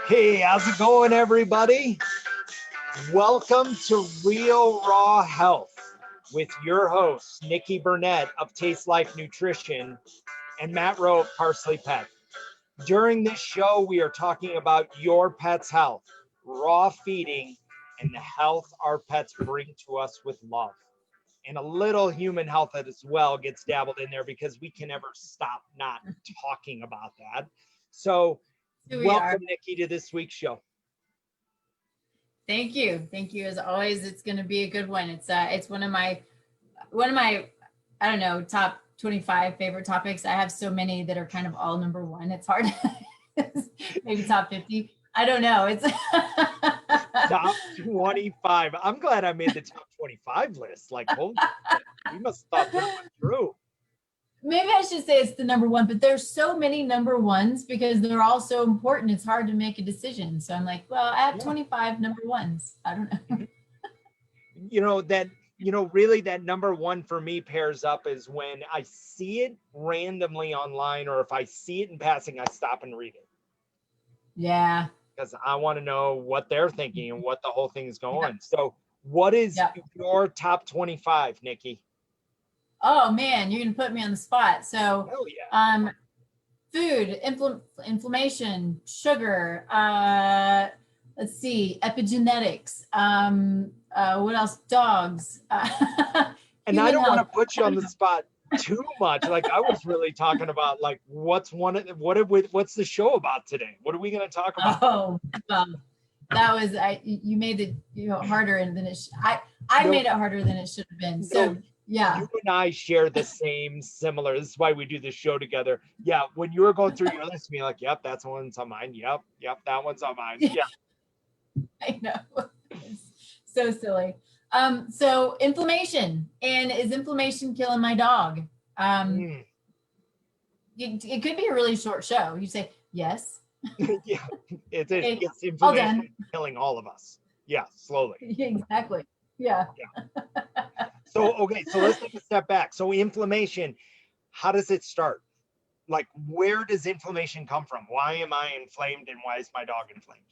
Hey, how's it going, everybody? Welcome to Real Raw Health with your hosts, Nikki Burnett of Taste Life Nutrition and Matt Rowe of Parsley Pet. During this show, we are talking about your pet's health, raw feeding, and the health our pets bring to us with love. And a little human health as well gets dabbled in there because we can never stop not talking about that. So, Here we are. welcome, Nikki, to this week's show. Thank you. Thank you. As always, it's going to be a good one. It's one of my I don't know, top 25 favorite topics. I have so many that are kind of all number one. It's hard. Maybe top 50. I don't know. It's Top 25. I'm glad I made the top 25 list. Like, holy shit, we must have thought this one through. maybe I should say it's the number one, but there's so many number ones because they're all so important. It's hard to make a decision. So I'm like, well, I have 25 number ones. I don't know. Really that number one for me pairs up is when I see it randomly online, or if I see it in passing, I stop and read it. Yeah. Because I want to know what they're thinking and what the whole thing is going. Yeah. So what is your top 25, Nikki? Oh man, you're gonna put me on the spot. So food, inflammation, sugar, let's see, epigenetics, what else? Dogs. And I don't want to put you on the spot too much. Like, I was really talking about like what's the show about today? What are we going to talk about? Oh, well, that was you made it harder than it. I made it harder than it should have been. So yeah, you and I share the same similar. This is why we do this show together. Yeah, when you were going through your list, me like, yep, that's one's on mine. Yep, that one's on mine. Yeah, I know. It's so silly. So inflammation, and is inflammation killing my dog? It could be a really short show. You say yes. Yeah, it's inflammation killing all of us. Yeah, slowly. Exactly. Yeah. So let's take a step back. So inflammation, how does it start? Like, where does inflammation come from? Why am I inflamed, and why is my dog inflamed?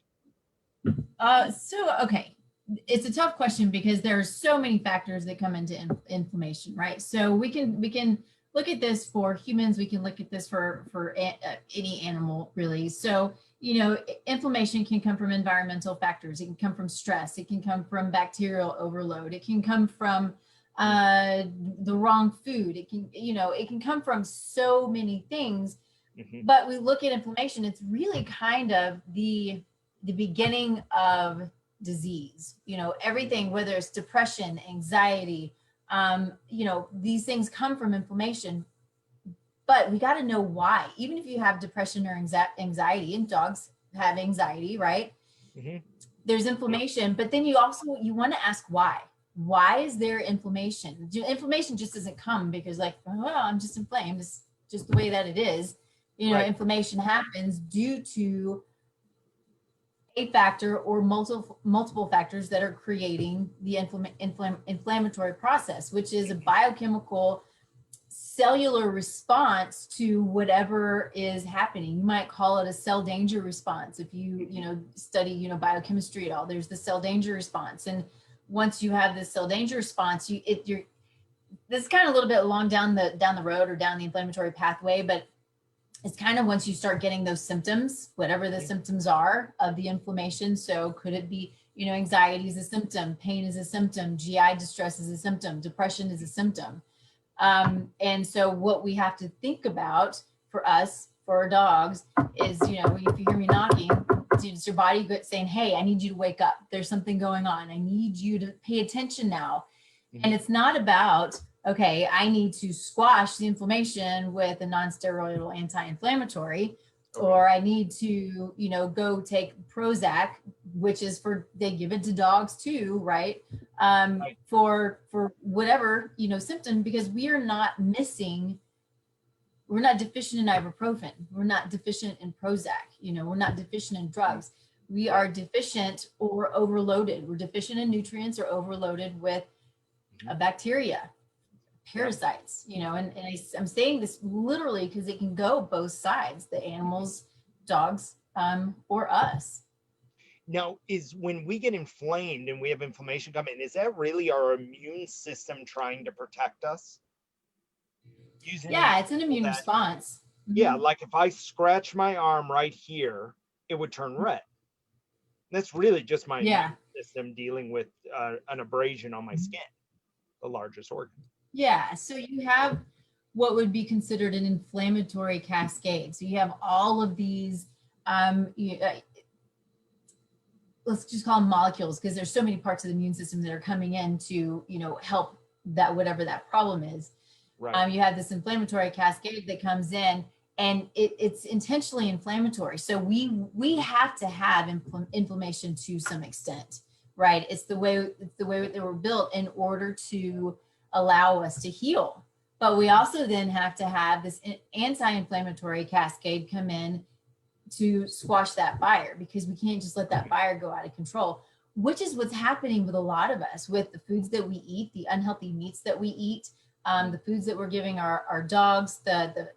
It's a tough question because there are so many factors that come into inflammation, right? So we can look at this for humans. We can look at this for any animal, really. So, inflammation can come from environmental factors. It can come from stress. It can come from bacterial overload. It can come from the wrong food. It can come from so many things. Mm-hmm. But we look at inflammation, it's really kind of the beginning of disease. Everything, whether it's depression, anxiety, these things come from inflammation. But we got to know why. Even if you have depression or anxiety, and dogs have anxiety, right? Mm-hmm. There's inflammation, but then you want to ask why. Why is there inflammation? Inflammation just doesn't come because I'm just inflamed. It's just the way that it is. Right. Inflammation happens due to a factor or multiple factors that are creating the inflammatory process, which is a biochemical cellular response to whatever is happening. You might call it a cell danger response. If you study biochemistry at all, there's the cell danger response. And once you have this cell danger response, this is kind of a little bit along down the road or down the inflammatory pathway, but it's kind of once you start getting those symptoms, whatever the symptoms are of the inflammation. So could it be, anxiety is a symptom, pain is a symptom, GI distress is a symptom, depression is a symptom. And so what we have to think about for our dogs is, if you hear me knocking, it's your body saying, hey, I need you to wake up. There's something going on. I need you to pay attention now. Mm-hmm. And it's not about, okay, I need to squash the inflammation with a non-steroidal anti-inflammatory, or I need to, go take Prozac, which is they give it to dogs too, right? For whatever, symptom, because we're not deficient in ibuprofen. We're not deficient in Prozac, we're not deficient in drugs. We are deficient or overloaded. We're deficient in nutrients or overloaded with bacteria, parasites, and I'm saying this literally because it can go both sides, the animals, dogs, or us. Now, is when we get inflamed and we have inflammation coming, is that really our immune system trying to protect us? Using the Yeah, it's an example immune that, response. yeah, Mhm. like if I scratch my arm right here, it would turn red. That's really just my immune Yeah. system dealing with an abrasion on my skin, the largest organ. Yeah. So you have what would be considered an inflammatory cascade. So you have all of these, um, you, uh, let's just call them molecules, because there's so many parts of the immune system that are coming in to, help that whatever that problem is. Right. You have this inflammatory cascade that comes in, and it's intentionally inflammatory. So we have to have inflammation to some extent, right? It's the way that we're built in order to allow us to heal. But we also then have to have this anti-inflammatory cascade come in to squash that fire, because we can't just let that fire go out of control, which is what's happening with a lot of us, with the foods that we eat, the unhealthy meats that we eat, the foods that we're giving our dogs, the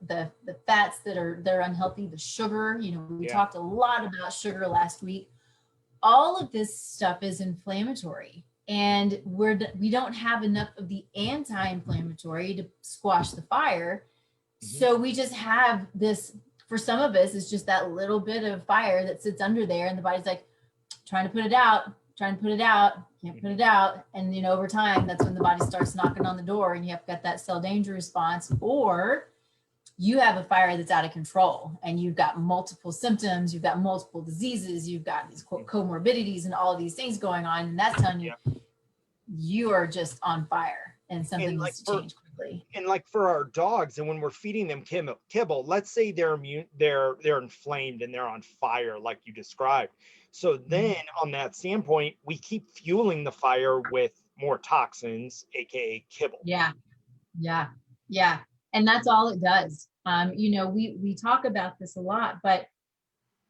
fats that are unhealthy, the sugar. We Yeah. talked a lot about sugar last week. All of this stuff is inflammatory, and we don't have enough of the anti-inflammatory to squash the fire. Mhm. So we just have this, for some of us, it's just that little bit of fire that sits under there, and the body's like trying to put it out, can't put it out. And over time, that's when the body starts knocking on the door, and you have got that cell danger response, or you have a fire that's out of control, and you've got multiple symptoms, you've got multiple diseases, you've got these comorbidities and all of these things going on, and that's telling you Yeah. you are just on fire and something And like needs to for change quickly. and like for our dogs, and when we're feeding them kibble, let's say they're immune, they're inflamed and they're on fire, like you described. So then, on that standpoint, we keep fueling the fire with more toxins, aka kibble. Yeah. Yeah, yeah, and that's all it does. We talk about this a lot, but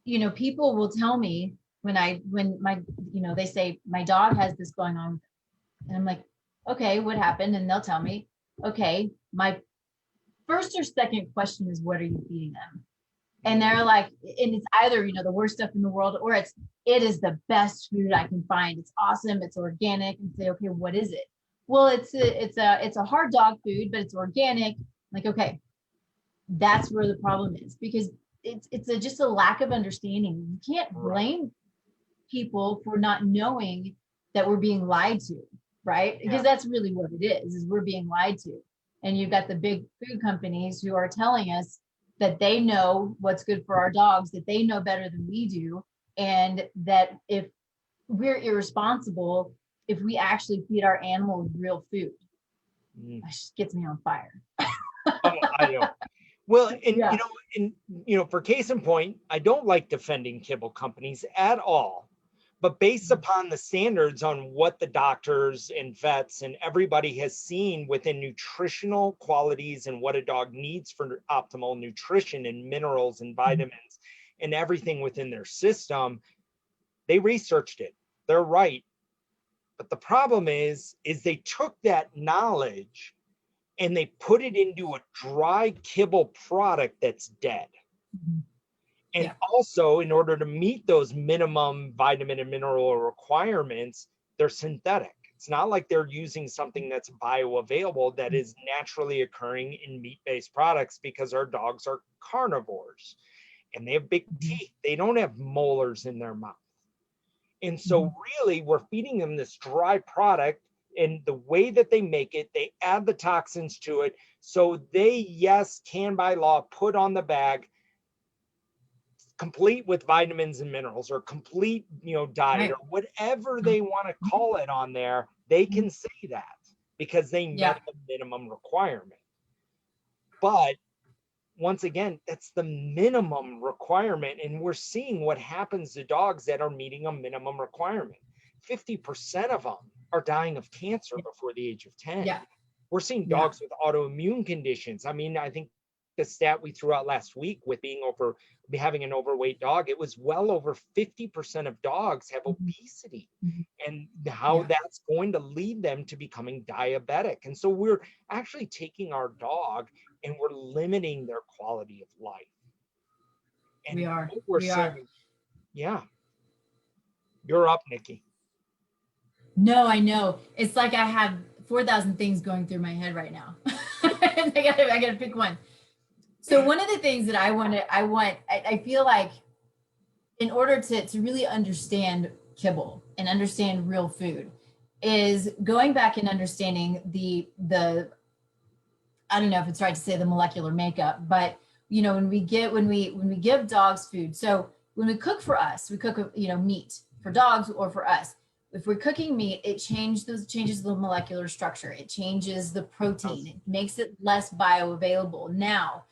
people will tell me when my they say my dog has this going on, and I'm like, okay, what happened? And they'll tell me, okay, my first or second question is, what are you feeding them? And they're like, and it's either the worst stuff in the world, or it is the best food I can find. It's awesome, it's organic. And say, okay, what is it? Well, it's a hard dog food, but it's organic. Like, okay, that's where the problem is, because just a lack of understanding. You can't Right. blame people for not knowing that we're being lied to, right? Yeah. Because that's really what it is we're being lied to. And you've got the big food companies who are telling us that they know what's good for our dogs, that they know better than we do, and that if we're irresponsible, if we actually feed our animals real food. Mm. That just gets me on fire. Oh, I know. Well, Yeah. for case in point, I don't like defending kibble companies at all. But based upon the standards on what the doctors and vets and everybody has seen within nutritional qualities and what a dog needs for optimal nutrition and minerals and vitamins and everything within their system, they researched it. They're right. But the problem is they took that knowledge and they put it into a dry kibble product that's dead. And Yeah. also, in order to meet those minimum vitamin and mineral requirements, they're synthetic. It's not like they're using something that's bioavailable that is naturally occurring in meat-based products, because our dogs are carnivores and they have big teeth. They don't have molars in their mouth. And so really, we're feeding them this dry product, and the way that they make it, they add the toxins to it. So they, yes, can by law put on the bag complete with vitamins and minerals, or complete, diet, Right. or whatever they want to call it on there. They can say that because they Yeah. met the minimum requirement. But once again, that's the minimum requirement. And we're seeing what happens to dogs that are meeting a minimum requirement. 50% of them are dying of cancer before the age of 10. Yeah. We're seeing Yeah. dogs with autoimmune conditions. I mean, I think the stat we threw out last week with having an overweight dog, it was well over 50% of dogs have obesity, and how that's going to lead them to becoming diabetic. And so we're actually taking our dog and we're limiting their quality of life. And We are. what we're We are. saying, yeah. You're up, Nikki. No, I know. It's like I have 4,000 things going through my head right now. I gotta pick one. So one of the things that I feel like in order to really understand kibble and understand real food is going back and understanding the I don't know if it's right to say the molecular makeup, but you know, when we give dogs food, so when we cook for us, we cook, you know, meat for dogs or for us. If we're cooking meat, it changes the molecular structure. It changes the protein. It makes it less bioavailable. Now,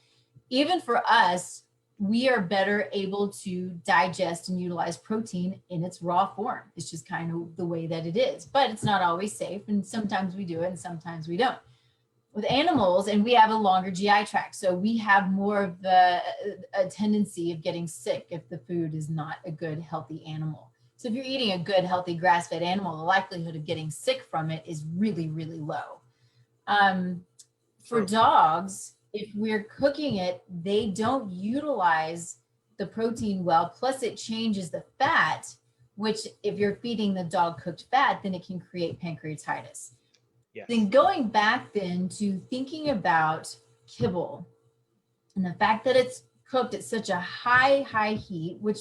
even for us, we are better able to digest and utilize protein in its raw form. It's just kind of the way that it is, but it's not always safe. And sometimes we do it and sometimes we don't. With animals, and we have a longer GI tract, so we have more of a tendency of getting sick if the food is not a good, healthy animal. So if you're eating a good, healthy grass-fed animal, the likelihood of getting sick from it is really, really low. For dogs, if we're cooking it, they don't utilize the protein well, plus it changes the fat, which if you're feeding the dog cooked fat, then it can create pancreatitis. Yes. Then going back then to thinking about kibble and the fact that it's cooked at such a high heat, which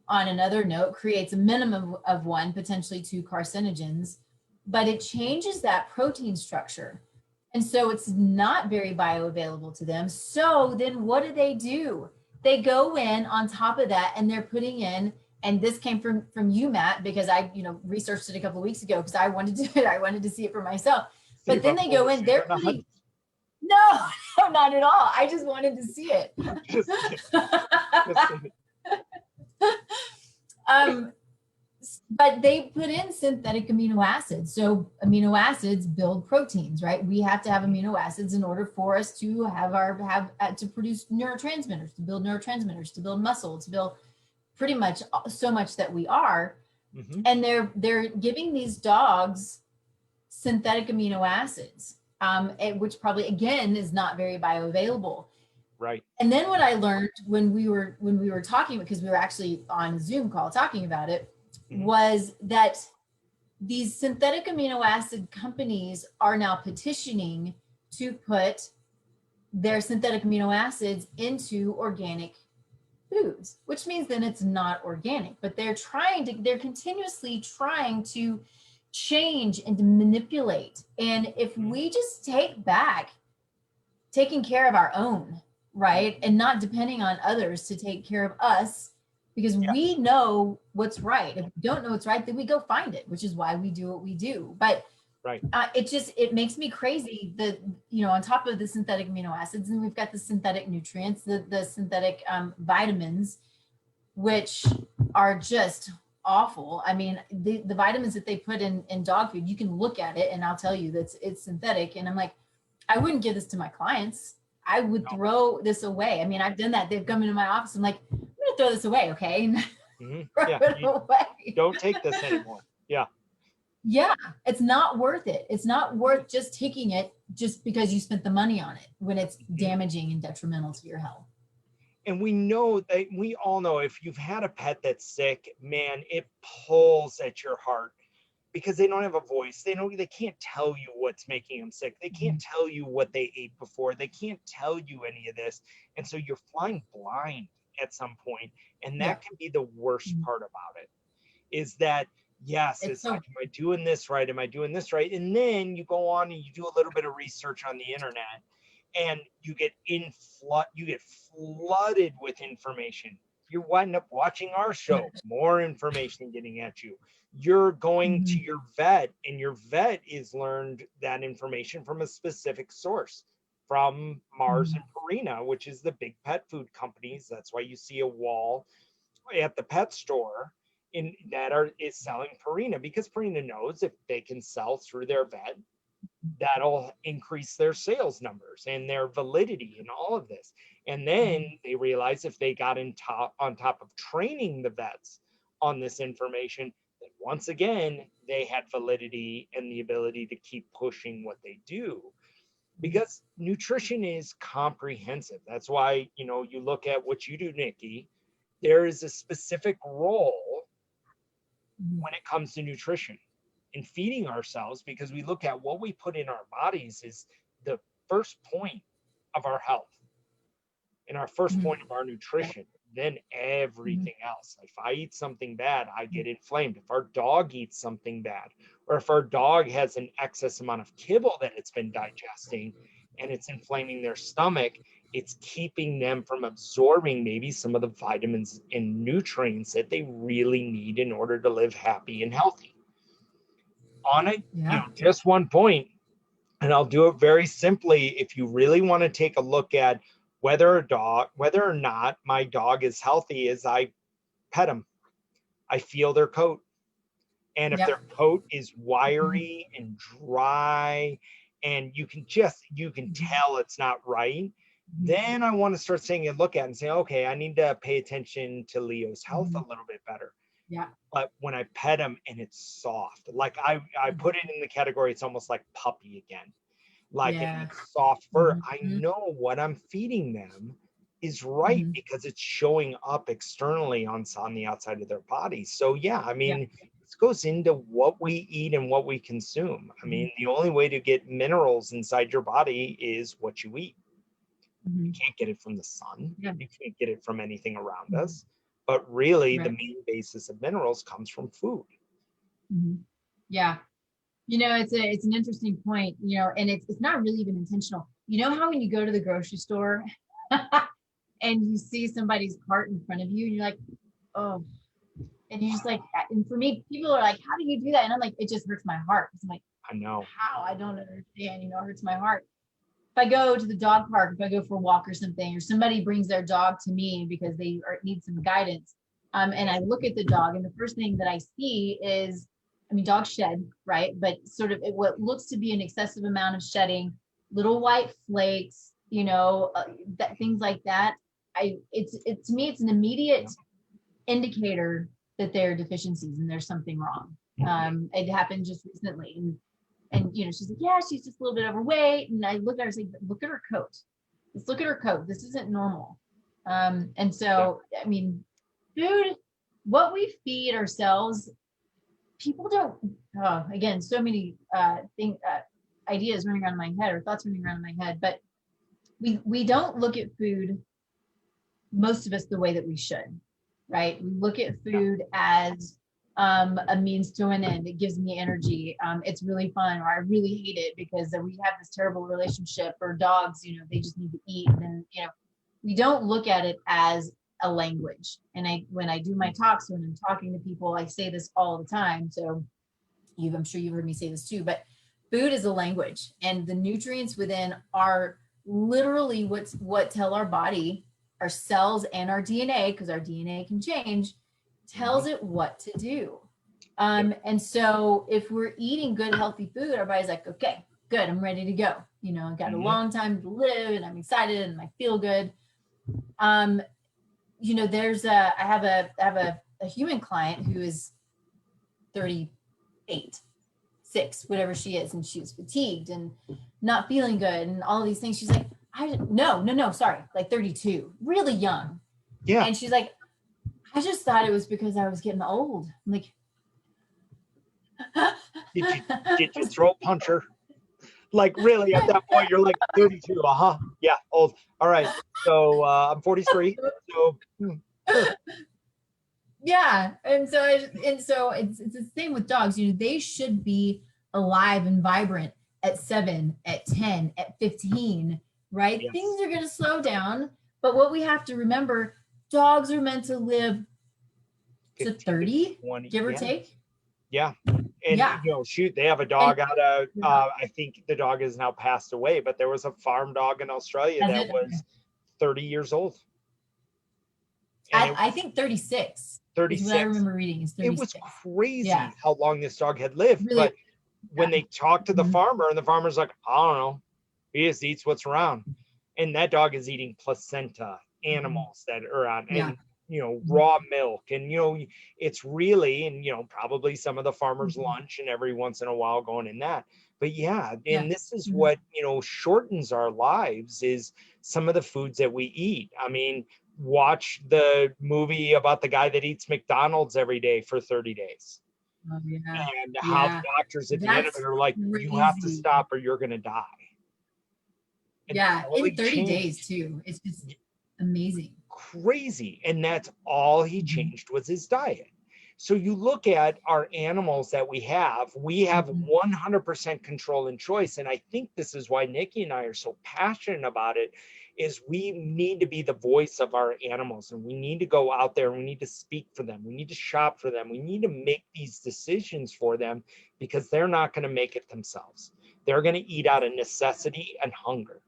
on another note creates a minimum of 1, potentially 2 carcinogens, but it changes that protein structure. And so it's not very bioavailable to them. So then what do? They go in on top of that and they're putting in, and this came from you, Matt, because I, you know, researched it a couple of weeks ago because I wanted to see it for myself. But then they go in, they're putting, no, not at all. I just wanted to see it. But they put in synthetic amino acids. So amino acids build proteins, right? We have to have amino acids in order for us to to produce neurotransmitters, to build muscle, to build pretty much so much that we are. Mm-hmm. And they're giving these dogs synthetic amino acids, which probably again is not very bioavailable. Right. And then what I learned when we were talking, because we were actually on a Zoom call talking about it, was that these synthetic amino acid companies are now petitioning to put their synthetic amino acids into organic foods, which means then it's not organic, but they're continuously trying to change and to manipulate. And if we just take back taking care of our own, right, and not depending on others to take care of us, because we know what's right. If we don't know what's right, then we go find it, which is why we do what we do. But right. It makes me crazy that, you know, on top of the synthetic amino acids, and we've got the synthetic nutrients, the synthetic vitamins, which are just awful. I mean, the vitamins that they put in dog food, you can look at it and I'll tell you that it's synthetic. And I'm like, I wouldn't give this to my clients. I would throw this away. I mean, I've done that. They've come into my office. I'm like, I'm going to throw this away. Okay. Mm-hmm. Yeah, away. Don't take this anymore. Yeah. Yeah. It's not worth it. It's not worth just taking it just because you spent the money on it when it's damaging and detrimental to your health. And we know that we all know if you've had a pet that's sick, man, it pulls at your heart because they don't have a voice. They can't tell you what's making them sick. They can't tell you what they ate before. They can't tell you any of this. And so you're flying blind at some point. And that can be the worst part about it, is that, yes, it's like, am I doing this right? Am I doing this right? And then you go on and you do a little bit of research on the internet and you get flooded with information. You wind up watching our show, more information getting at you. You're going to your vet, and your vet is learned that information from a specific source, from Mars and Purina, which is the big pet food companies. That's why you see a wall at the pet store is selling Purina, because Purina knows if they can sell through their vet, that'll increase their sales numbers and their validity and all of this. And then they realize if they got on top of training the vets on this information, that once again, they had validity and the ability to keep pushing what they do. Because nutrition is comprehensive. That's why, you know, you look at what you do, Nikki, there is a specific role when it comes to nutrition and feeding ourselves, because we look at what we put in our bodies is the first point of our health and our first Mhm. point of our nutrition, then everything else. If I eat something bad, I get inflamed. If our dog eats something bad, or if our dog has an excess amount of kibble that it's been digesting and it's inflaming their stomach, it's keeping them from absorbing maybe some of the vitamins and nutrients that they really need in order to live happy and healthy. On it, Yeah. just one point, and I'll do it very simply. If you really want to take a look at whether or not my dog is healthy, is I pet them. I feel their coat. And if Yep. their coat is wiry and dry, and you can tell it's not right, then I want to start saying and look at it and say, okay, I need to pay attention to Leo's health a little bit better. Yeah. But when I pet him and it's soft, like I put it in the category, it's almost like puppy again. Like Yeah. it's soft fur. I Mhm. know what I'm feeding them is right Mhm. because it's showing up externally on the outside of their body. So yeah, I Yeah. mean, this goes into what we eat and what we consume. I mean, the only way to get minerals inside your body is what you eat. You Mhm. can't get it from the sun. Yeah. You can't get it from anything around Mhm. us. But really, the Right. main basis of minerals comes from food. Mhm. Yeah. It's an interesting point, and it's not really even intentional. You know how when you go to the grocery store and you see somebody's cart in front of you and you're like, oh, and you just like, and for me, people are like, how do you do that? And I'm like, it just hurts my heart. I'm like, I know. how? I don't understand, it hurts my heart. If I go to the dog park, if I go for a walk or something, or somebody brings their dog to me because they need some guidance, and I look at the dog, and the first thing that I see is, I mean, dogs shed, right? But sort of what looks to be an excessive amount of shedding, little white flakes, things like that. It's to me, it's an immediate indicator that there are deficiencies and there's something wrong. It happened just recently, and she's like, yeah, she's just a little bit overweight. And I look at her and say, look at her coat. Let's look at her coat. This isn't normal. And so, I mean, food, what we feed ourselves, people don't. Again, so many ideas running around in my head, or thoughts running around in my head, but we don't look at food, most of us, the way that we should, right? We look at food as a means to an end. It gives me energy. It's really fun, or I really hate it because we have this terrible relationship. Or dogs, they just need to eat. And we don't look at it as a language. And when I do my talks, when I'm talking to people, I say this all the time. So I'm sure you've heard me say this too, but food is a language, and the nutrients within are literally what tell our body, our cells, and our DNA, because our DNA can change, tells it what to do. And so if we're eating good, healthy food, our body's like, okay, good, I'm ready to go. I've got a long time to live, and I'm excited, and I feel good. I have a human client who is 38, 6, whatever she is, and she was fatigued and not feeling good and all these things. She's like, no, sorry, like 32, really young. Yeah. And she's like, I just thought it was because I was getting old. I'm like, did you throat punch her? Like, really, at that point, you're like 32. Yeah, old. All right. So I'm 43. So sure. Yeah. And so it's the same with dogs. They should be alive and vibrant at 7, at 10, at 15, right? Yes. Things are going to slow down. But what we have to remember, dogs are meant to live to 30, 20, give or take. Yeah. And shoot, they have a dog out of I think the dog has now passed away, but there was a farm dog in Australia that was 30 years old. I think 36. 36. Is what I remember reading is 36. It was crazy how long this dog had lived. Really? But when they talked to the farmer, and the farmer's like, I don't know, he just eats what's around. And that dog is eating placenta, animals that are on, and raw milk, and it's really, and probably some of the farmer's lunch, and every once in a while going in that. But this is what shortens our lives, is some of the foods that we eat. I mean, watch the movie about the guy that eats McDonald's every day for 30 days. Oh, yeah. And how the Yeah. doctors at the end of it That's are like, you have to crazy. stop or you're going to die. And Yeah. all In he 30 days changed, too. It's just amazing. crazy. And that's all he Mhm. changed was his diet. So you look at our animals that we have Mhm. 100% control and choice. And I think this is why Nikki and I are so passionate about it, is we need to be the voice of our animals, and we need to go out there and we need to speak for them. We need to shop for them. We need to make these decisions for them, because they're not going to make it themselves. They're going to eat out of necessity and hunger.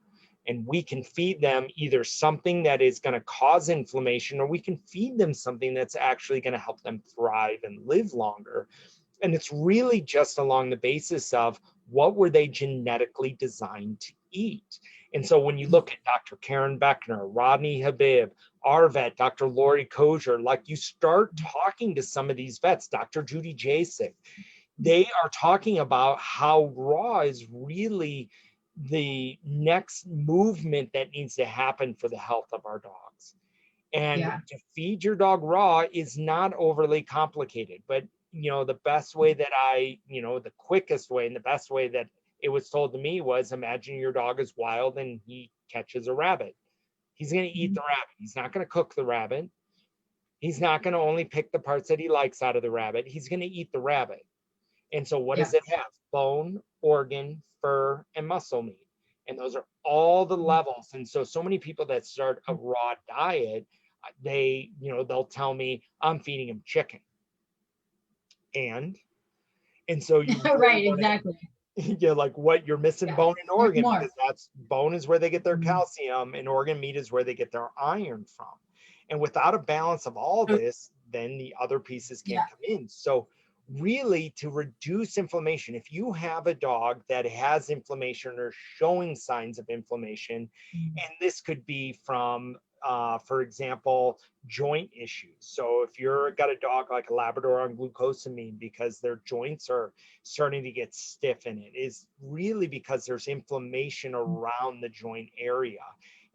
And we can feed them either something that is going to cause inflammation, or we can feed them something that's actually going to help them thrive and live longer. And it's really just along the basis of what were they genetically designed to eat. And so when you look at Dr. Karen Beckner, Rodney Habib, our vet, Dr. Lori Kozer, like you start talking to some of these vets, Dr. Judy Jasek, they are talking about how raw is really the next movement that needs to happen for the health of our dogs. And Yeah. to feed your dog raw is not overly complicated, but the best way that the quickest way and the best way that it was told to me was, imagine your dog is wild and he catches a rabbit. He's going to eat Mhm. the rabbit. He's not going to cook the rabbit. He's not going to only pick the parts that he likes out of the rabbit. He's going to eat the rabbit. And so what does Yeah. it have? Bone, organ, fur, and muscle meat. And those are all the levels. And so many people that start a raw diet, they'll tell me, I'm feeding them chicken. And so you really Right. want to, Exactly. like, what you're missing, Yeah. bone and There's organ, more. because that's bone is where they get their Mhm. calcium, and organ meat is where they get their iron from. And without a balance of all this, then the other pieces can't Yeah. come in. So really, to reduce inflammation, if you have a dog that has inflammation or showing signs of inflammation, Mhm. and this could be from for example, joint issues. So if you're got a dog like a Labrador on glucosamine because their joints are starting to get stiff, and it is really because there's inflammation around the joint area.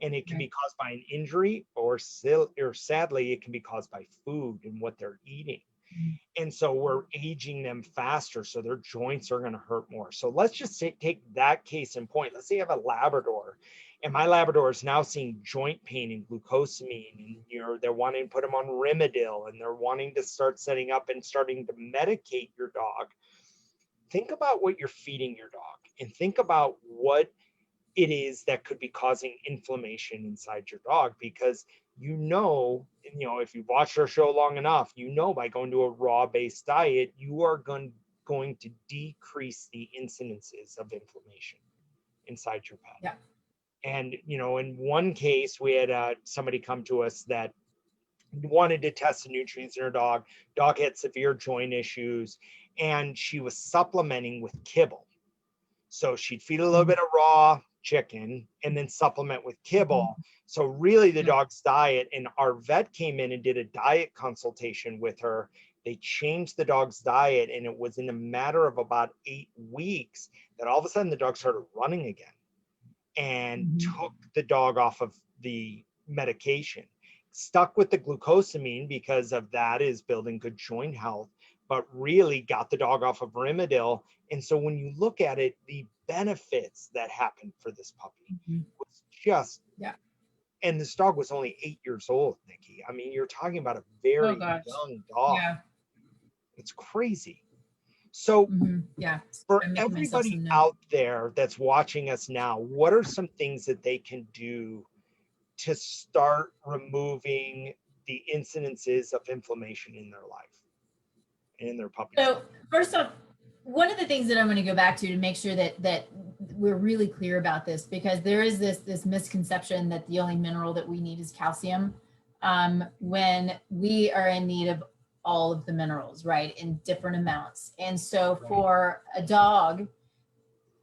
And it can be Right. caused by an injury, or sadly, it can be caused by food and what they're eating. Mhm. And so we're aging them faster, so their joints are going to hurt more. So let's just take that case in point. Let's say you have a Labrador, and my Labrador is now seeing joint pain and glucosamine, and they're wanting to put them on Rimadyl, and they're wanting to start setting up and starting to medicate your dog. Think about what you're feeding your dog, and think about what it is that could be causing inflammation inside your dog, because if you've watched our show long enough, by going to a raw based diet, you are going to decrease the incidences of inflammation inside your pet. Yeah. And in one case, we had somebody come to us that wanted to test the nutrients in her dog. Dog had severe joint issues, and she was supplementing with kibble. So she'd feed a little Mhm. bit of raw chicken and then supplement with Mhm. kibble. So really the Yeah. dog's diet, and our vet came in and did a diet consultation with her. They changed the dog's diet, and it was in a matter of about 8 weeks that all of a sudden the dog started running again, and Mhm. took the dog off of the medication. Stuck with the glucosamine because of that is building good joint health, but really got the dog off of Rimadyl. And so when you look at it, the benefits that happened for this puppy Mhm. was just, Yeah. and this dog was only 8 years old, Nikki. I mean, you're talking about a Oh very gosh. young dog. Yeah. It's crazy. So Yeah. for I'm making myself everybody some notes. out there that's watching us now, what are some things that they can do to start removing the incidences of inflammation in their life and in their puppy's So life? first off, one of the things that I'm going to go back to make sure that we're really clear about this, because there is this misconception that the only mineral that we need is calcium, when we are in need of all of the minerals, right, in different amounts. And so Right. for a dog,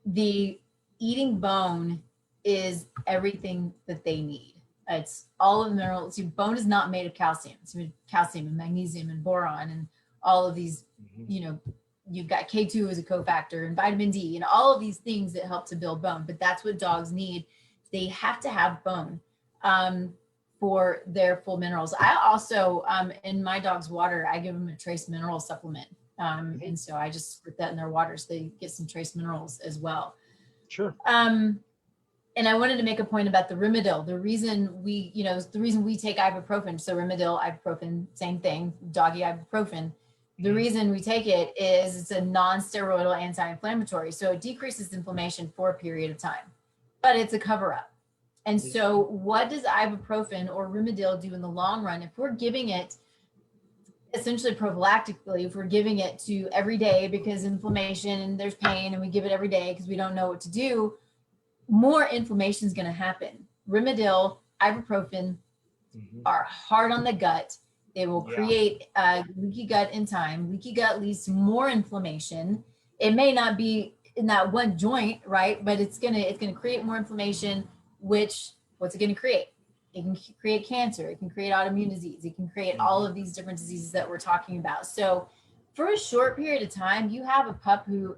the eating bone is everything that they need. It's all of the minerals. Your bone is not made of calcium. It's made of calcium and magnesium and boron and all of these, Mhm. You've got K2 as a cofactor and vitamin D and all of these things that help to build bone. But that's what dogs need. They have to have bone for their full minerals. I also, in my dog's water, I give them a trace mineral supplement. And so I just put that in their water so they get some trace minerals as well. Sure. And I wanted to make a point about the Rimadyl. The reason we take ibuprofen, so Rimadyl, ibuprofen, same thing, doggy ibuprofen. The reason we take it is it's a non-steroidal anti-inflammatory. So it decreases inflammation for a period of time, but it's a cover-up. And so what does ibuprofen or Rimadyl do in the long run? If we're giving it essentially prophylactically, if we're giving it to every day because inflammation and there's pain and we give it every day because we don't know what to do, more inflammation is going to happen. Rimadyl, ibuprofen are hard on the gut. They will create leaky gut in time. Leaky gut leads to more inflammation. It may not be in that one joint, right? But it's gonna create more inflammation. What's it gonna create? It can create cancer. It can create autoimmune disease. It can create all of these different diseases that we're talking about. So, for a short period of time, you have a pup who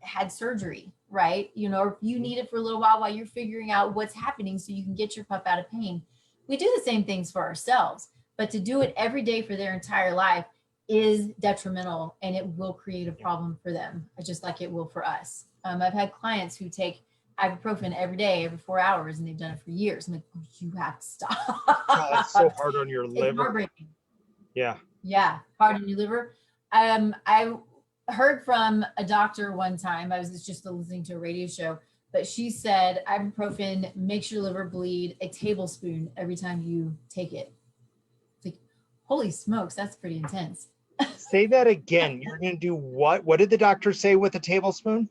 had surgery, right? Or if you need it for a little while you're figuring out what's happening, so you can get your pup out of pain. We do the same things for ourselves. But to do it every day for their entire life is detrimental, and it will create a problem for them, just like it will for us. I've had clients who take ibuprofen every day, every 4 hours, and they've done it for years. I'm like, you have to stop. Oh, it's so hard on your liver. It's heartbreaking. Yeah. Yeah, hard on your liver. I heard from a doctor one time. I was just listening to a radio show, but she said ibuprofen makes your liver bleed a tablespoon every time you take it. Holy smokes, that's pretty intense. Say that again. You're going to do what? What did the doctor say with a tablespoon?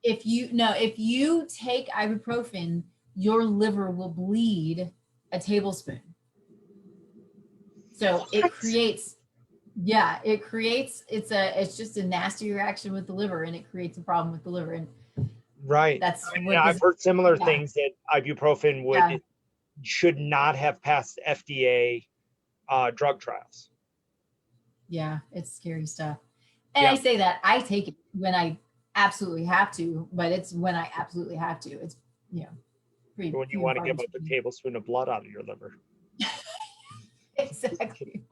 If you take ibuprofen, your liver will bleed a tablespoon. So it creates, it's just a nasty reaction with the liver, and it creates a problem with the liver. And right. I've heard similar things that ibuprofen should not have passed FDA drug trials. Yeah, it's scary stuff. And I say that I take it when I absolutely have to, but it's when I absolutely have to. It's pretty when you want to give up a tablespoon of blood out of your liver. Exactly.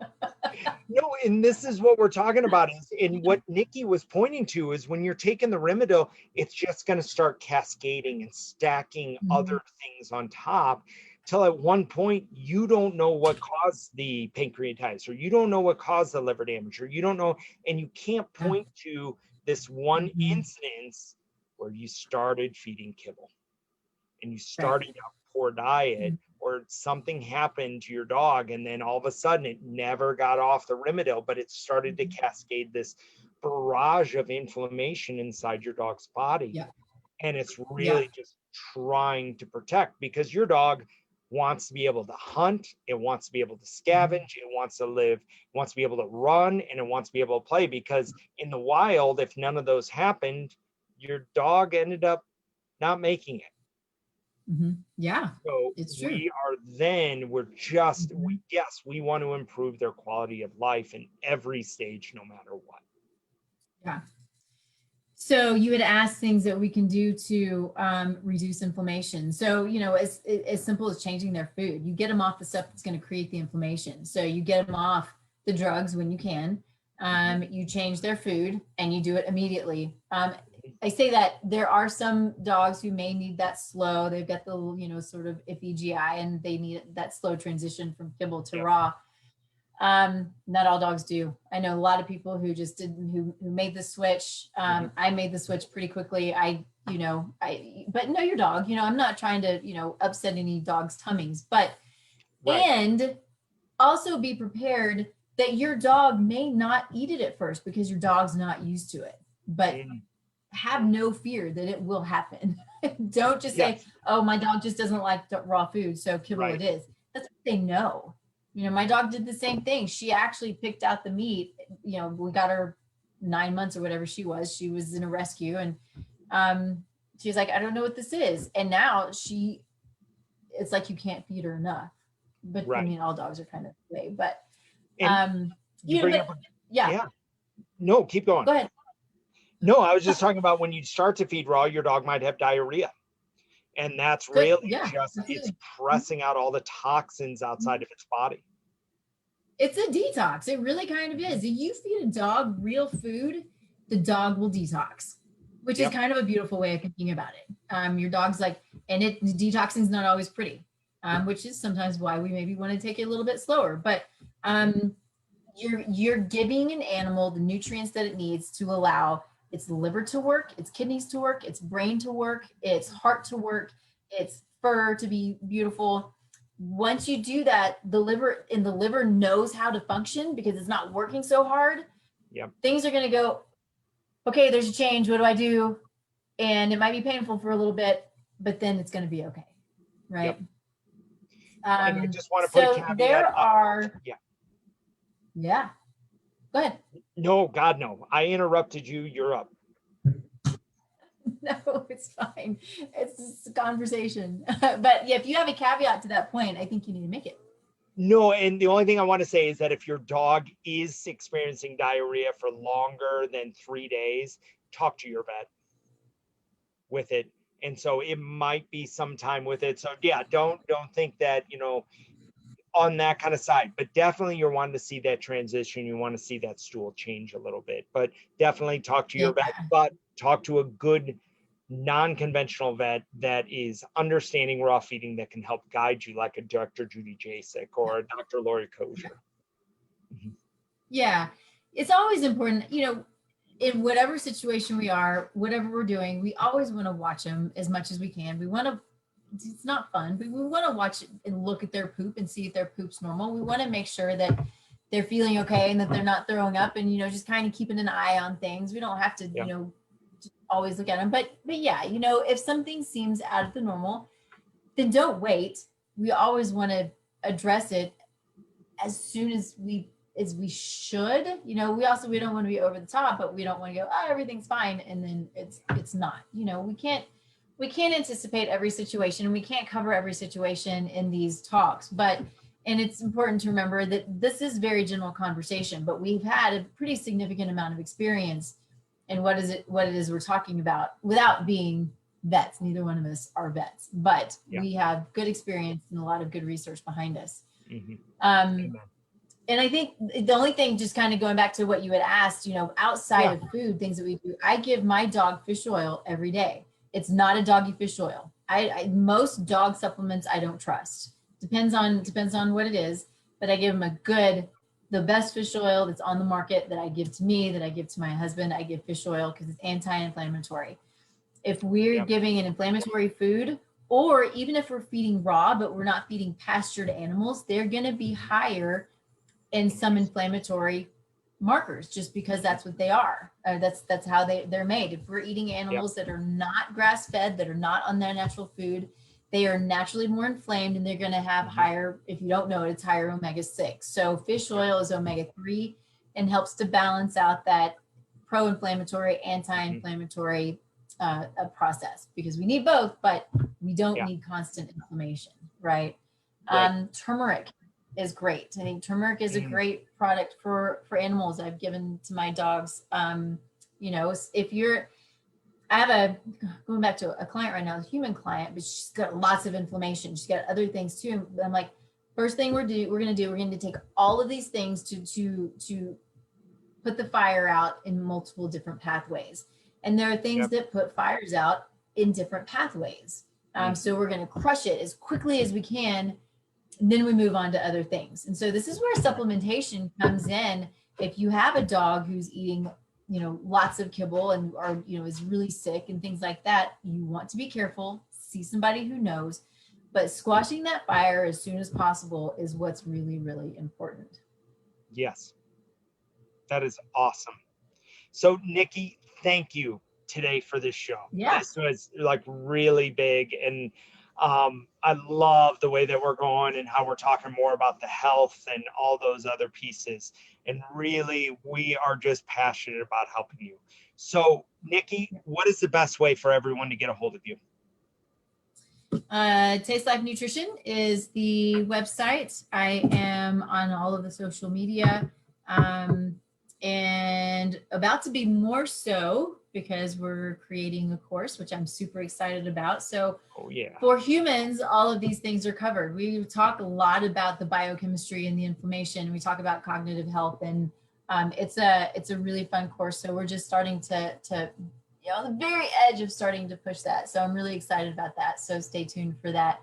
No, and this is what we're talking about. And what Nikki was pointing to is when you're taking the Rimadyl, it's just going to start cascading and stacking other things on top, till at one point you don't know what caused the pancreatitis, or you don't know what caused the liver damage, or you don't know, and you can't point to this one incidence where you started feeding kibble and you started a poor diet, or something happened to your dog, and then all of a sudden it never got off the Rimadyl, but it started to cascade this barrage of inflammation inside your dog's body. And it's really just trying to protect, because your dog wants to be able to hunt, it wants to be able to scavenge, it wants to live, it wants to be able to run, and it wants to be able to play, because in the wild, if none of those happened, your dog ended up not making it. Yeah, so it's true. We want to improve their quality of life in every stage, no matter what. Yeah. So you had asked things that we can do to reduce inflammation. So, as simple as changing their food. You get them off the stuff that's going to create the inflammation. So you get them off the drugs when you can. You change their food, and you do it immediately. I say that there are some dogs who may need that slow. They've got the sort of iffy GI, and they need that slow transition from kibble to raw. Not all dogs do. I know a lot of people who just didn't, who made the switch. I made the switch pretty quickly. But know your dog. I'm not trying to upset any dog's tummies, but and also be prepared that your dog may not eat it at first because your dog's not used to it. But have no fear that it will happen. Don't just say, "Oh, my dog just doesn't like raw food, so kibble it is." That's what they know. My dog did the same thing. She actually picked out the meat. We got her 9 months or whatever she was. She was in a rescue, and she was like, "I don't know what this is." And now it's like you can't feed her enough. But all dogs are kind of the way. But No, keep going. Go ahead. No, I was just talking about when you start to feed raw, your dog might have diarrhea. And that's really it's pressing out all the toxins outside of its body. It's a detox. It really kind of is. If you feed a dog real food, the dog will detox, which is Yep. kind of a beautiful way of thinking about it. Your dog's like, and detoxing is not always pretty, which is sometimes why we maybe want to take it a little bit slower. But you're giving an animal the nutrients that it needs to allow its liver to work, its kidneys to work, its brain to work, its heart to work, its fur to be beautiful. Once you do that, the liver knows how to function because it's not working so hard. Yep. Things are going to go, okay, there's a change. What do I do? And it might be painful for a little bit, but then it's going to be okay. Right. Yep. And I just want to put a So caveat. there are. Yeah. Yeah. Go ahead. No, God, no. I interrupted you. You're up. No, it's fine. It's just a conversation. But yeah, if you have a caveat to that point, I think you need to make it. No, and the only thing I want to say is that if your dog is experiencing diarrhea for longer than 3 days, talk to your vet with it. And so it might be some time with it. So yeah, don't think that, on that kind of side, but definitely you're wanting to see that transition. You want to see that stool change a little bit, but definitely talk to your vet, but talk to a good non-conventional vet that is understanding raw feeding, that can help guide you, like a Dr. Judy Jasek or a Dr. Lori Kosher. Yeah, it's always important, in whatever situation we are, whatever we're doing, we always want to watch them as much as we can. We want to, it's not fun, but we want to watch and look at their poop and see if their poop's normal. We want to make sure that they're feeling okay and that they're not throwing up, and, just kind of keeping an eye on things. We don't have to, just always look at them. But yeah, if something seems out of the normal, then don't wait. We always want to address it as soon as we should. We don't want to be over the top, but we don't want to go, oh, everything's fine, and then it's not. We can't anticipate every situation, and we can't cover every situation in these talks, and it's important to remember that this is very general conversation, but we've had a pretty significant amount of experience in what it is we're talking about without being vets. Neither one of us are vets, but we have good experience and a lot of good research behind us. Mm-hmm. And I think the only thing, just kind of going back to what you had asked, outside of food, things that we do, I give my dog fish oil every day. It's not a doggy fish oil. Most dog supplements I don't trust. Depends on what it is, but I give him the best fish oil that's on the market, that I give to me, that I give to my husband. I give fish oil because it's anti-inflammatory. If we're giving an inflammatory food, or even if we're feeding raw, but we're not feeding pastured animals, they're going to be higher in some inflammatory markers, just because that's what they are. That's how they're made. If we're eating animals that are not grass-fed, that are not on their natural food, they are naturally more inflamed, and they're going to have higher, if you don't know it, it's higher omega-6. So fish oil is omega-3 and helps to balance out that pro-inflammatory, anti-inflammatory process, because we need both, but we don't need constant inflammation, right? Turmeric is great. I think turmeric is a great product for animals. I've given to my dogs. Going back to a client right now, a human client, but she's got lots of inflammation. She's got other things too. But I'm like, first thing we're going to take all of these things to put the fire out in multiple different pathways. And there are things that put fires out in different pathways. So we're going to crush it as quickly as we can. And then we move on to other things. And so this is where supplementation comes in. If you have a dog who's eating, lots of kibble and is really sick and things like that, you want to be careful, see somebody who knows, but squashing that fire as soon as possible is what's really, really important. Yes. That is awesome. So Nikki, thank you today for this show. Yeah. This was like really big, and I love the way that we're going and how we're talking more about the health and all those other pieces. And really, we are just passionate about helping you. So Nikki, what is the best way for everyone to get a hold of you? Taste Life Nutrition is the website. I am on all of the social media, and about to be more so because we're creating a course, which I'm super excited about. So Oh yeah. for humans, all of these things are covered. We talk a lot about the biochemistry and the inflammation. We talk about cognitive health, and it's a really fun course. So we're just starting to the very edge of starting to push that. So I'm really excited about that. So stay tuned for that.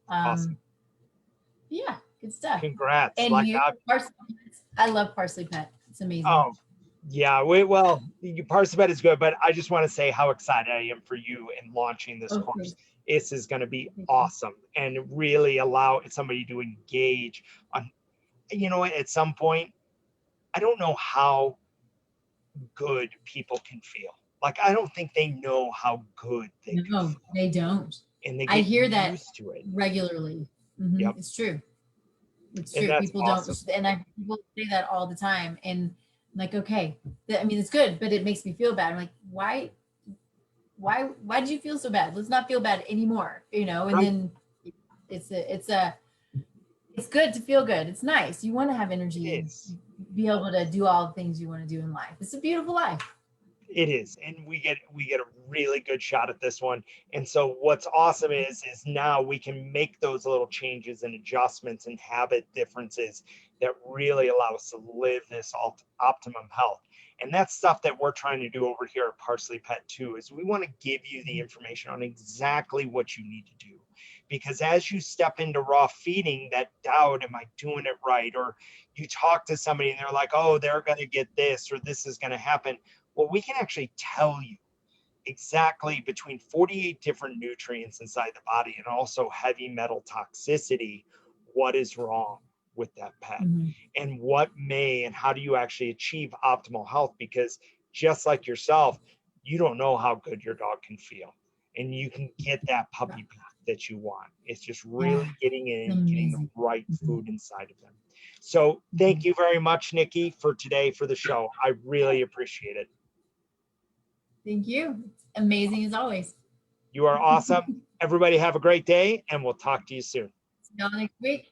Awesome. Yeah, good stuff. Congrats. And Like you, I love Parsley Pet. It's amazing. oh yeah, well, Parsley Pet is good, but I just want to say how excited I am for you in launching this course. This is going to be awesome and really allow somebody to engage on, at some point, I don't know how good people can feel. Like, I don't think they know how good they can feel. They don't. And they I get hear that used to it regularly. Yep. It's true. It's And true. that's People awesome. don't, and people say that all the time. And like, okay, I mean, it's good, but it makes me feel bad. I'm like, why did you feel so bad? Let's not feel bad anymore, And Right. then it's good to feel good. It's nice. You want to have energy and be able to do all the things you want to do in life. It's a beautiful life. It is, and we get a really good shot at this one. And so what's awesome is now we can make those little changes and adjustments and habit differences that really allow us to live this optimum health. And that's stuff that we're trying to do over here at Parsley Pet too, is we want to give you the information on exactly what you need to do. Because as you step into raw feeding, that doubt, am I doing it right? Or you talk to somebody and they're like, oh, they're going to get this, or this is going to happen. Well, we can actually tell you exactly between 48 different nutrients inside the body and also heavy metal toxicity, what is wrong with that pet and what may and how do you actually achieve optimal health? Because just like yourself, you don't know how good your dog can feel, and you can get that puppy back that you want. It's just really getting in and getting the right food inside of them. So thank you very much, Nikki, for today, for the show. I really appreciate it. Thank you. It's amazing as always. You are awesome. Everybody have a great day, and we'll talk to you soon. See y'all next week.